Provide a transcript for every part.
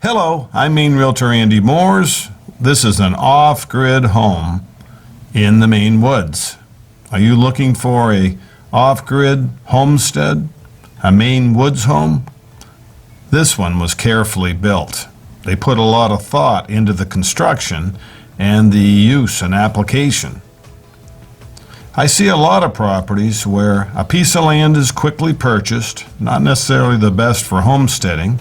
Hello, I'm Maine Realtor Andy Moores. This is an off-grid home in the Maine woods. Are you looking for a off-grid homestead, a Maine woods home? This one was carefully built. They put a lot of thought into the construction and the use and application. I see a lot of properties where a piece of land is quickly purchased, not necessarily the best for homesteading,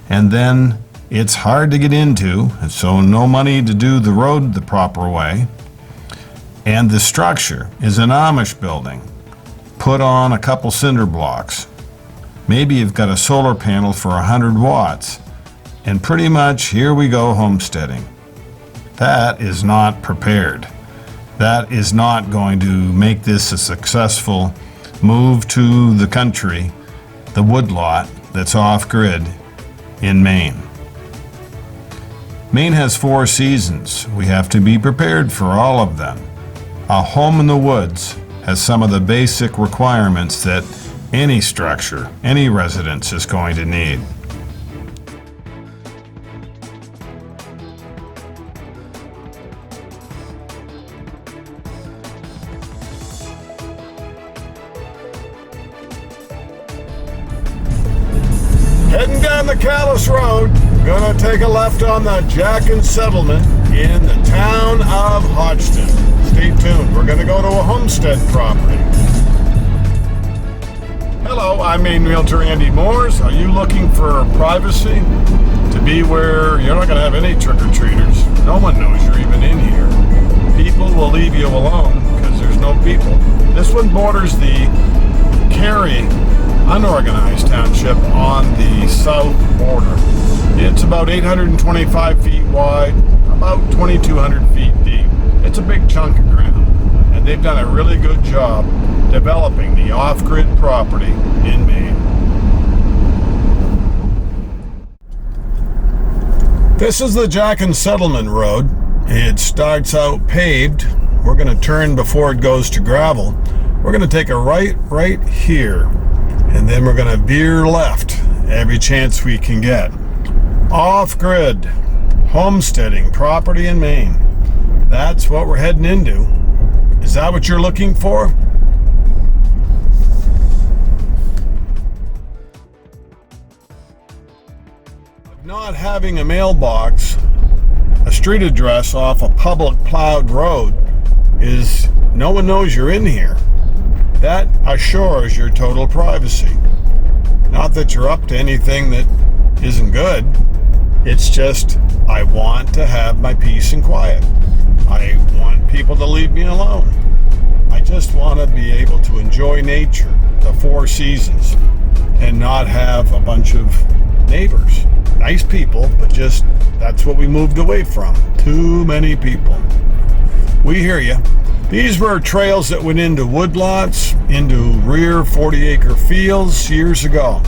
and then it's hard to get into, and so no money to do the road the proper way. And the structure is an Amish building, put on a couple cinder blocks. Maybe you've got a solar panel for 100 watts, and pretty much here we go homesteading. That is not prepared. That is not going to make this a successful move to the country, the woodlot that's off-grid in Maine. Maine has 4 seasons. We have to be prepared for all of them. A home in the woods has some of the basic requirements that any structure, any residence is going to need. Heading down the Callis Road, gonna take a left on the Jackins settlement in the town of Hodgdon. Stay tuned, we're gonna go to a homestead property. Hello, I'm Maine Realtor Andy Moores. Are you looking for privacy? To be where you're not gonna have any trick-or-treaters. No one knows you're even in here. People will leave you alone because there's no people. This one borders the Cary unorganized township on the south border. It's about 825 feet wide, about 2,200 feet deep. It's a big chunk of ground, and they've done a really good job developing the off-grid property in Maine. This is the Jackins Settlement Road. It starts out paved. We're going to turn before it goes to gravel. We're going to take a right here, and then we're going to veer left every chance we can get. Off-grid homesteading property in Maine. That's what we're heading into. Is that what you're looking for? Not having a mailbox, a street address off a public plowed road is no one knows you're in here. That assures your total privacy. Not that you're up to anything that isn't good. It's just, I want to have my peace and quiet. I want people to leave me alone. I just want to be able to enjoy nature, the 4 seasons, and not have a bunch of neighbors. Nice people, but just, that's what we moved away from. Too many people. We hear you. These were trails that went into woodlots, into rear 40-acre fields years ago.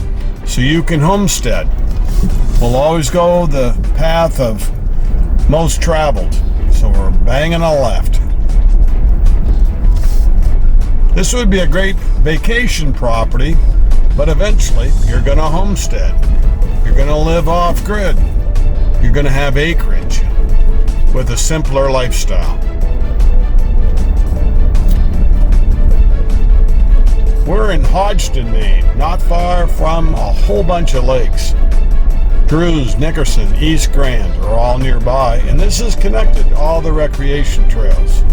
So you can homestead. We'll always go the path of most traveled. So we're banging a left. This would be a great vacation property, but eventually you're going to homestead. You're going to live off-grid. You're going to have acreage with a simpler lifestyle. We're in Hodgdon, Maine, not far from a whole bunch of lakes. Drews, Nickerson, East Grand are all nearby, and this is connected to all the recreation trails.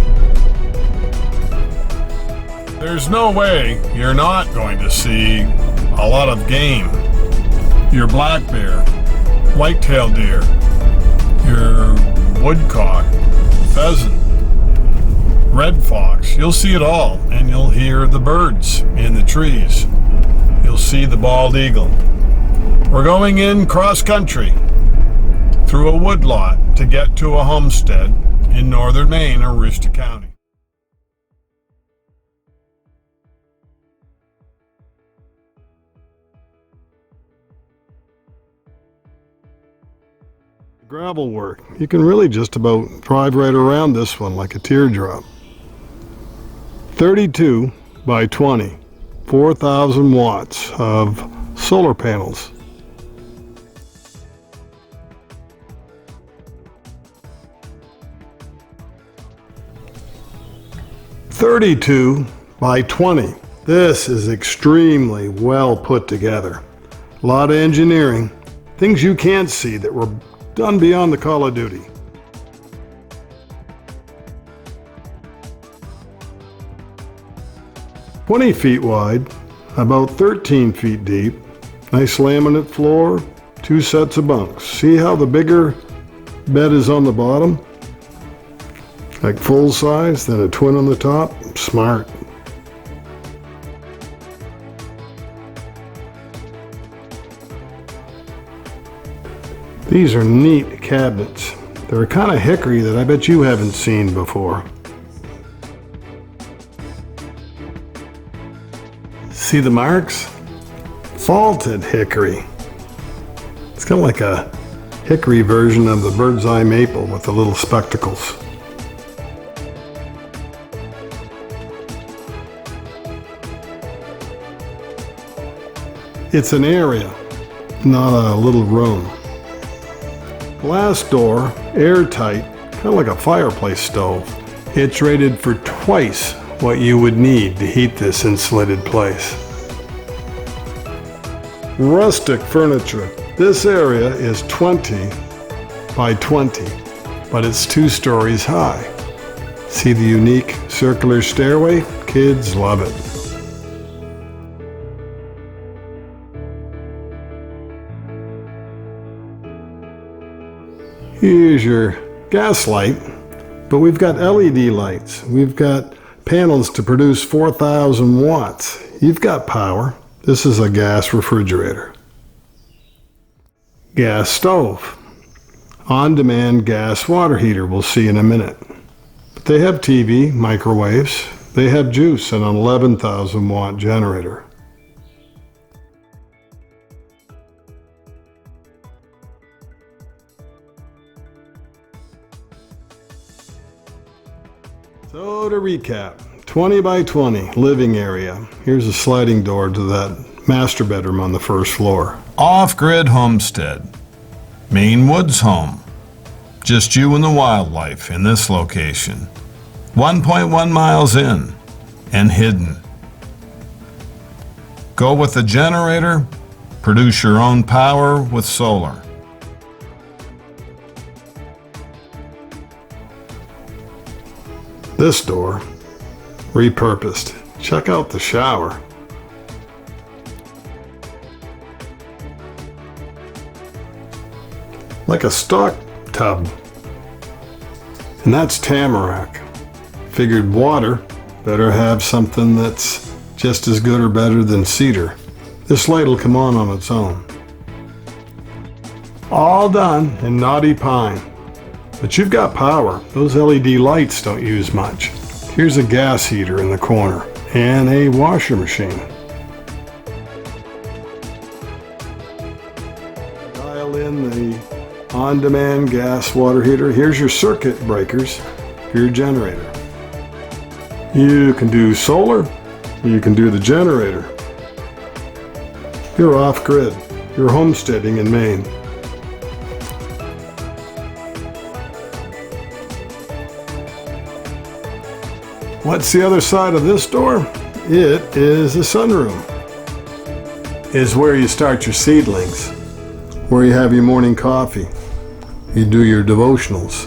There's no way you're not going to see a lot of game. Your black bear, white-tailed deer, your woodcock, pheasant, red fox. You'll see it all, and you'll hear the birds in the trees. You'll see the bald eagle. We're going in cross-country through a woodlot to get to a homestead in northern Maine, Aroostook County. Gravel work. You can really just about drive right around this one like a teardrop. 32 by 20, 4,000 watts of solar panels. 32 by 20. This is extremely well put together. A lot of engineering, things you can't see that were done beyond the call of duty. "20 feet wide, about 13 feet deep, nice laminate floor, 2 sets of bunks. See how the bigger bed is on the bottom? Like full size, then a twin on the top? Smart. These are neat cabinets. They're kind of hickory that I bet you haven't seen before. See the marks? Faulted hickory. It's kind of like a hickory version of the bird's eye maple with the little spectacles. It's an area, not a little room. Glass door, airtight, kind of like a fireplace stove. It's rated for twice what you would need to heat this insulated place. Rustic furniture. This area is 20 by 20, but it's 2 stories high. See the unique circular stairway? Kids love it. Here's your gas light, but we've got LED lights. We've got panels to produce 4,000 watts. You've got power. This is a gas refrigerator. Gas stove. On-demand gas water heater, we'll see in a minute. But they have TV, microwaves. They have juice and an 11,000 watt generator. So to recap, 20 by 20 living area. Here's a sliding door to that master bedroom on the first floor. Off-grid homestead. Maine woods home. Just you and the wildlife in this location. 1.1 miles in and hidden. Go with the generator, produce your own power with solar. This door, repurposed. Check out the shower. Like a stock tub. And that's tamarack. Figured water better have something that's just as good or better than cedar. This light will come on its own. All done in knotty pine. But you've got power. Those LED lights don't use much. Here's a gas heater in the corner and a washer machine. Dial in the on-demand gas water heater. Here's your circuit breakers for your generator. You can do solar, you can do the generator. You're off-grid. You're homesteading in Maine. What's the other side of this door? It is a sunroom. It's where you start your seedlings, where you have your morning coffee, you do your devotionals.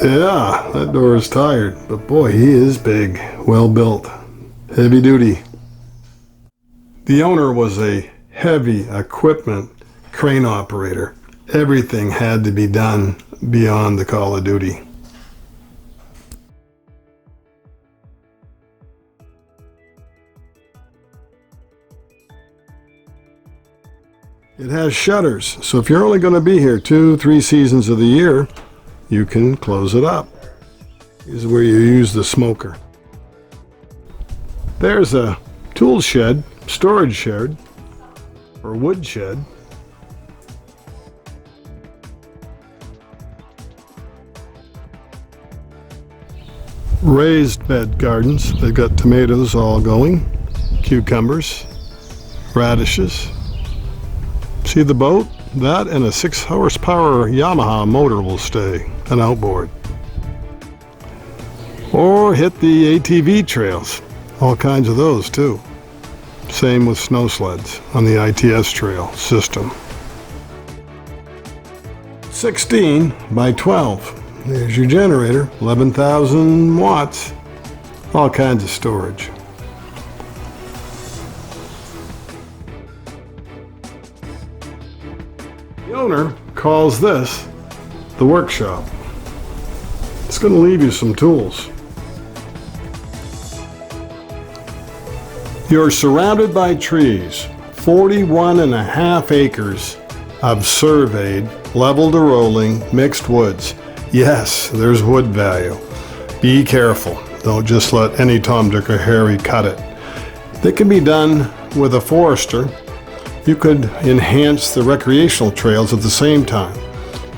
Yeah, that door is tired, but boy, he is big, well built, heavy duty. The owner was a heavy equipment crane operator. Everything had to be done beyond the call of duty. It has shutters, so if you're only going to be here 2-3 seasons of the year, you can close it up. This is where you use the smoker. There's a tool shed, storage shed, or wood shed. Raised bed gardens. They've got tomatoes all going, cucumbers, radishes. See the boat? That and a 6 horsepower Yamaha motor will stay, an outboard. Or hit the ATV trails. All kinds of those too. Same with snow sleds on the ITS trail system. 16 by 12. There's your generator, 11,000 watts. All kinds of storage. The owner calls this the workshop. It's going to leave you some tools. You're surrounded by trees, 41.5 acres of surveyed, level to rolling, mixed woods. Yes, there's wood value. Be careful. Don't just let any Tom, Dick, or Harry cut it. That can be done with a forester. You could enhance the recreational trails at the same time.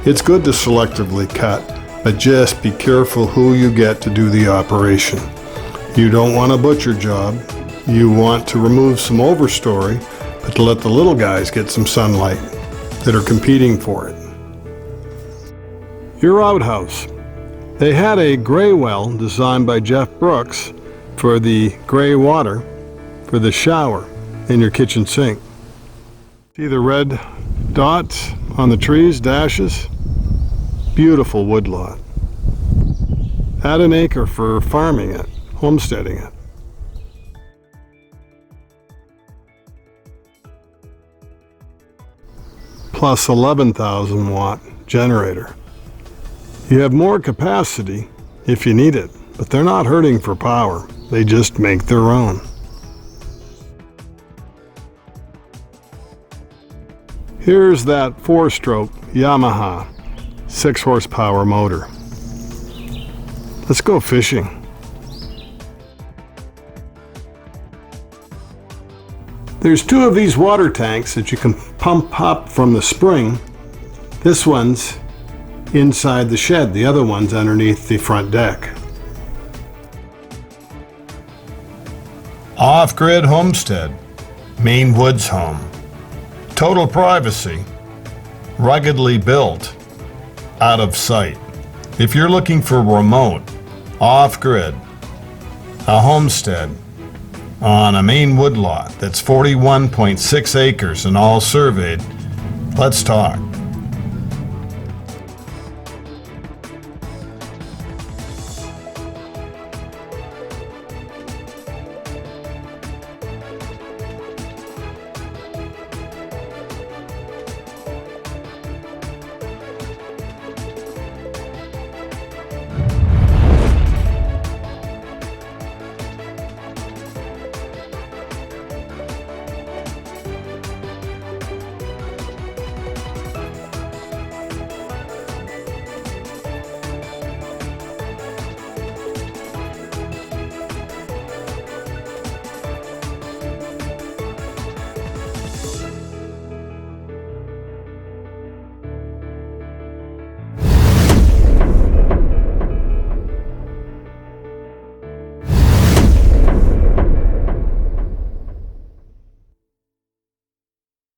It's good to selectively cut, but just be careful who you get to do the operation. You don't want a butcher job. You want to remove some overstory, but to let the little guys get some sunlight that are competing for it. Your outhouse. They had a gray well designed by Jeff Brooks for the gray water for the shower in your kitchen sink. See the red dots on the trees, dashes? Beautiful woodlot. Add an acre for farming it, homesteading it. Plus 11,000 watt generator. You have more capacity if you need it, but they're not hurting for power. They just make their own. Here's that 4-stroke Yamaha 6 horsepower motor. Let's go fishing. There's 2 of these water tanks that you can pump up from the spring. This one's inside the shed, the other one's underneath the front deck. Off-grid homestead, Maine woods home. Total privacy, ruggedly built, out of sight. If you're looking for remote, off-grid, a homestead on a Maine woodlot that's 41.6 acres and all surveyed, let's talk.